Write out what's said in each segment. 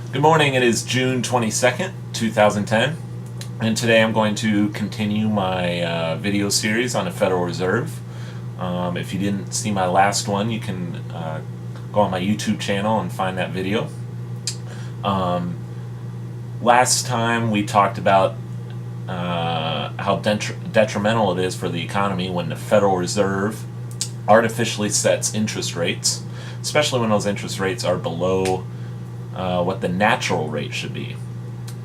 Good morning, it is June 22nd, 2010, and today I'm going to continue my video series on the Federal Reserve. If you didn't see my last one, you can go on my YouTube channel and find that video. Last time we talked about how detrimental it is for the economy when the Federal Reserve artificially sets interest rates, especially when those interest rates are below what the natural rate should be.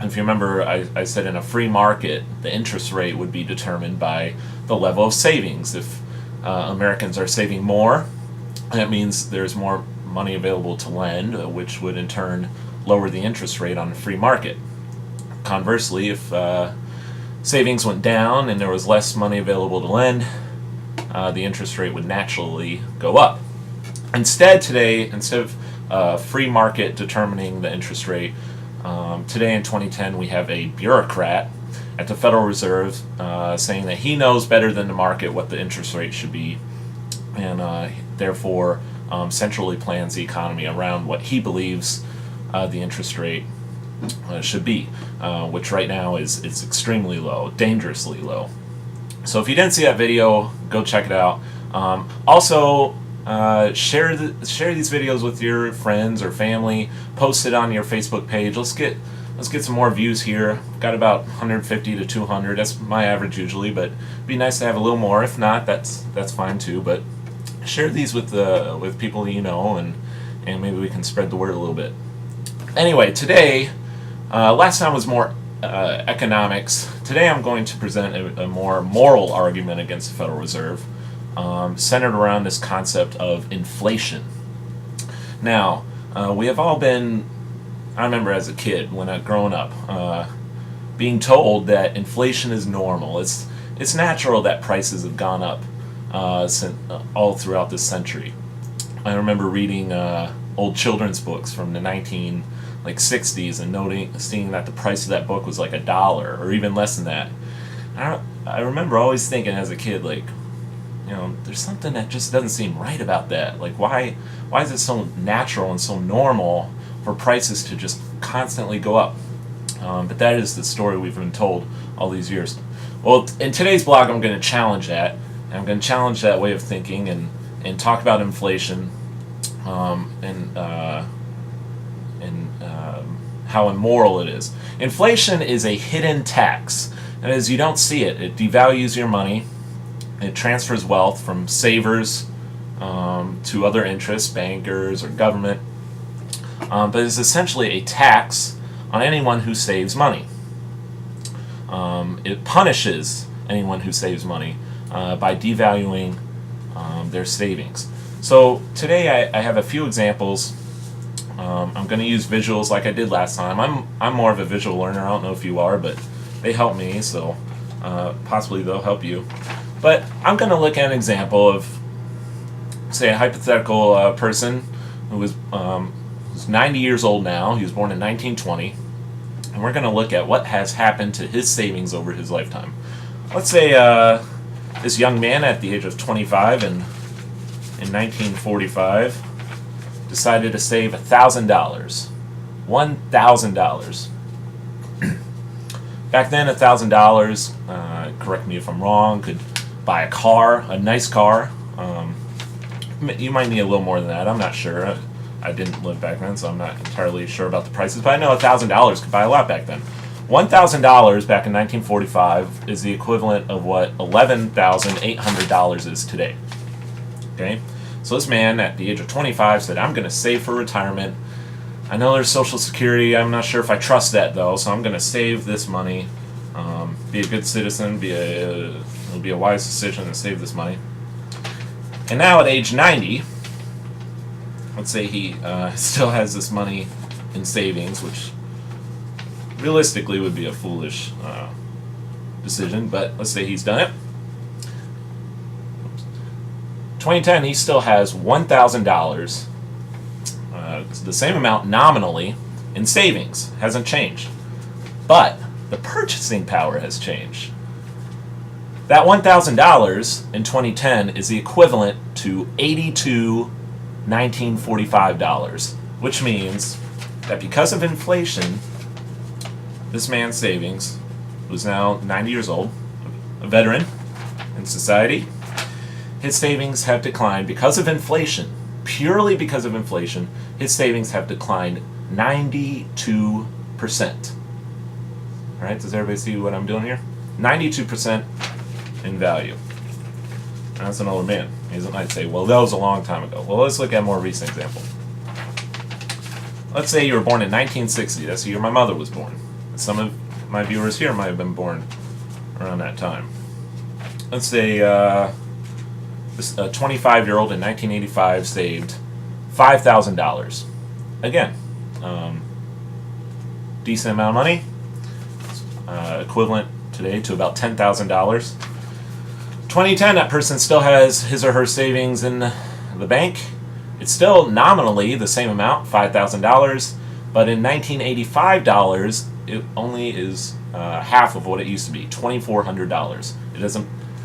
And if you remember, I said in a free market, the interest rate would be determined by the level of savings. If Americans are saving more, that means there's more money available to lend, which would in turn lower the interest rate on the free market. Conversely, if savings went down and there was less money available to lend, the interest rate would naturally go up. Instead, of free market determining the interest rate, today in 2010 we have a bureaucrat at the Federal Reserve saying that he knows better than the market what the interest rate should be, and therefore centrally plans the economy around what he believes the interest rate should be, which right now is extremely low, dangerously low. So if you didn't see that video, go check it out. Also, share these videos with your friends or family. Post it on your Facebook page. Let's get some more views here. Got about 150 to 200. That's my average usually, but it'd be nice to have a little more. If not, that's fine too. But share these with people you know, and maybe we can spread the word a little bit. Anyway, today, last time was more economics. Today I'm going to present a more moral argument against the Federal Reserve, centered around this concept of inflation. Now, we have all been, I remember as a kid, when I growing up, being told that inflation is normal. It's natural that prices have gone up all throughout this century. I remember reading old children's books from the 60s and seeing that the price of that book was like $1 or even less than that. I remember always thinking as a kid, like, you know, there's something that just doesn't seem right about that. Like, why is it so natural and so normal for prices to just constantly go up? But that is the story we've been told all these years. Well, in today's blog, I'm going to challenge that. And I'm going to challenge that way of thinking and talk about inflation and how immoral it is. Inflation is a hidden tax. That is, you don't see it. It devalues your money. It transfers wealth from savers to other interests, bankers or government. But it's essentially a tax on anyone who saves money. It punishes anyone who saves money by devaluing their savings. So today I have a few examples. I'm going to use visuals like I did last time. I'm more of a visual learner. I don't know if you are, but they help me, so possibly they'll help you. But I'm going to look at an example of, say, a hypothetical person who's 90 years old now. He was born in 1920. And we're going to look at what has happened to his savings over his lifetime. Let's say this young man at the age of 25 in 1945 decided to save $1,000. $1,000. Back then, $1,000, correct me if I'm wrong, could buy a car, a nice car. You might need a little more than that. I'm not sure. I didn't live back then, so I'm not entirely sure about the prices. But I know $1,000 could buy a lot back then. $1,000 back in 1945 is the equivalent of what $11,800 is today. Okay? So this man at the age of 25 said, I'm going to save for retirement. I know there's Social Security. I'm not sure if I trust that, though, so I'm going to save this money. Be a good citizen. It'll be a wise decision to save this money. And now at age 90, let's say he still has this money in savings, which realistically would be a foolish decision, but let's say he's done it. 2010, he still has $1,000, the same amount nominally in savings, hasn't changed. But the purchasing power has changed. That $1,000 in 2010 is the equivalent to $82 $1945, which means that because of inflation, this man's savings, who's now 90 years old, a veteran in society, his savings have declined because of inflation, purely because of inflation, his savings have declined 92%. All right, does everybody see what I'm doing here? 92% in value. And that's an older man. He might say, well, that was a long time ago. Well, let's look at a more recent example. Let's say you were born in 1960. That's the year my mother was born. Some of my viewers here might have been born around that time. Let's say a 25-year-old in 1985 saved $5,000. Again, decent amount of money, equivalent today to about $10,000. 2010, that person still has his or her savings in the bank. It's still nominally the same amount, $5,000, but in 1985 dollars, it only is half of what it used to be, $2,400. It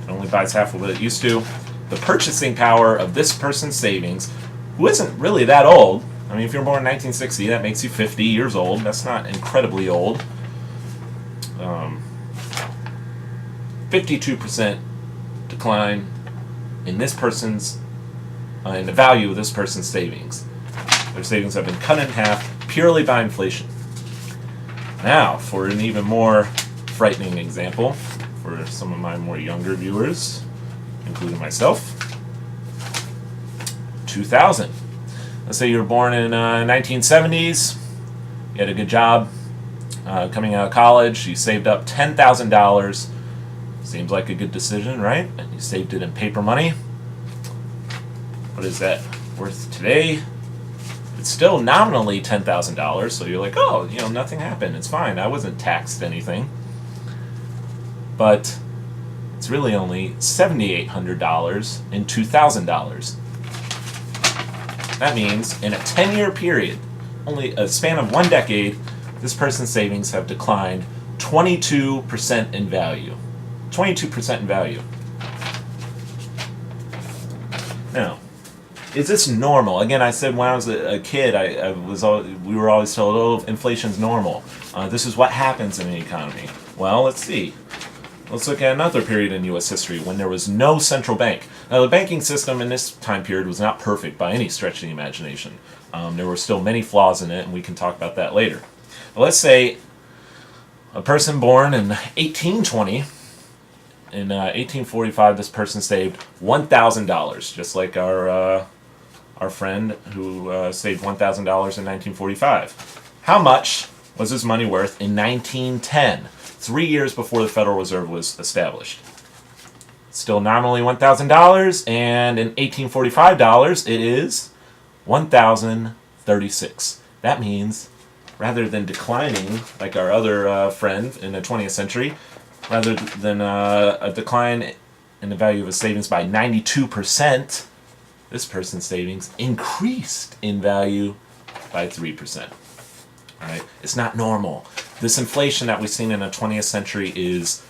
only buys half of what it used to. The purchasing power of this person's savings, who isn't really that old. I mean, if you're born in 1960, that makes you 50 years old. That's not incredibly old. 52% decline in this person's, in the value of this person's savings. Their savings have been cut in half purely by inflation. Now, for an even more frightening example, for some of my more younger viewers, including myself, 2000. Let's say you were born in 1970s, you had a good job coming out of college, you saved up $10,000. Seems like a good decision, right? And you saved it in paper money. What is that worth today? It's still nominally $10,000, so you're like, oh, nothing happened. It's fine. I wasn't taxed anything. But it's really only $7,800 and $2,000. That means in a 10-year period, only a span of 1 decade, this person's savings have declined 22% in value. 22% in value. Now, is this normal? Again, I said when I was a kid, we were always told, oh, inflation's normal. This is what happens in the economy. Well, let's see. Let's look at another period in U.S. history when there was no central bank. Now, the banking system in this time period was not perfect by any stretch of the imagination. There were still many flaws in it, and we can talk about that later. But let's say a person born in 1820, in 1845, this person saved $1,000, just like our friend who saved $1,000 in 1945. How much was his money worth in 1910, 3 years before the Federal Reserve was established? Still nominally $1,000, and in 1845 dollars, it is $1,036. That means, rather than declining like our other friend in the 20th century, rather than a decline in the value of his savings by 92%, this person's savings increased in value by 3%. All right? It's not normal. This inflation that we've seen in the 20th century is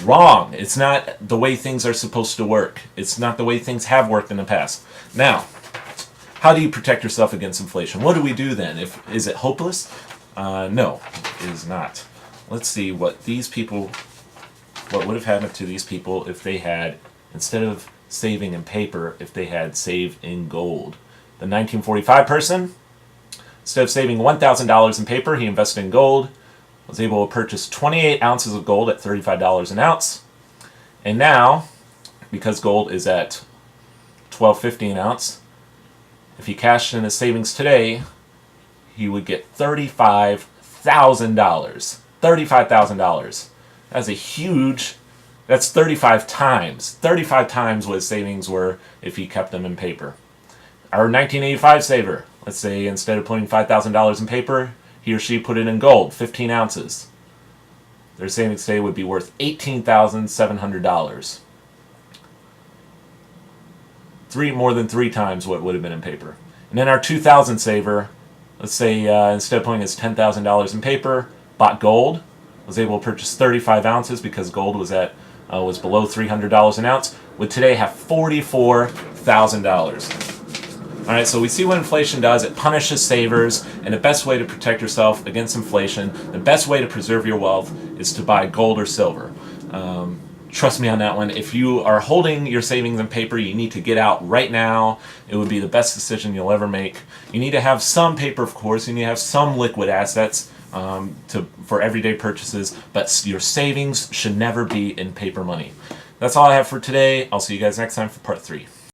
wrong. It's not the way things are supposed to work. It's not the way things have worked in the past. Now, how do you protect yourself against inflation? What do we do then? Is it hopeless? No, it is not. Let's see what would have happened to these people if they had, instead of saving in paper, if they had saved in gold. The 1945 person, instead of saving $1,000 in paper, he invested in gold, was able to purchase 28 ounces of gold at $35 an ounce. And now, because gold is at $12.50 an ounce, if he cashed in his savings today, he would get $35,000. $35,000. That's 35 times. 35 times what his savings were if he kept them in paper. Our 1985 saver, let's say instead of putting $5,000 in paper, he or she put it in gold, 15 ounces. Their savings today would be worth $18,700. More than 3 times what would have been in paper. And then our 2000 saver, let's say instead of putting his $10,000 in paper, bought gold, was able to purchase 35 ounces because gold was below $300 an ounce, would today have $44,000. Alright, so we see what inflation does. It punishes savers, and the best way to protect yourself against inflation, the best way to preserve your wealth, is to buy gold or silver. Trust me on that one. If you are holding your savings in paper, you need to get out right now. It would be the best decision you'll ever make. You need to have some paper, of course. You need to have some liquid assets for everyday purchases, but your savings should never be in paper money. That's all I have for today. I'll see you guys next time for part 3.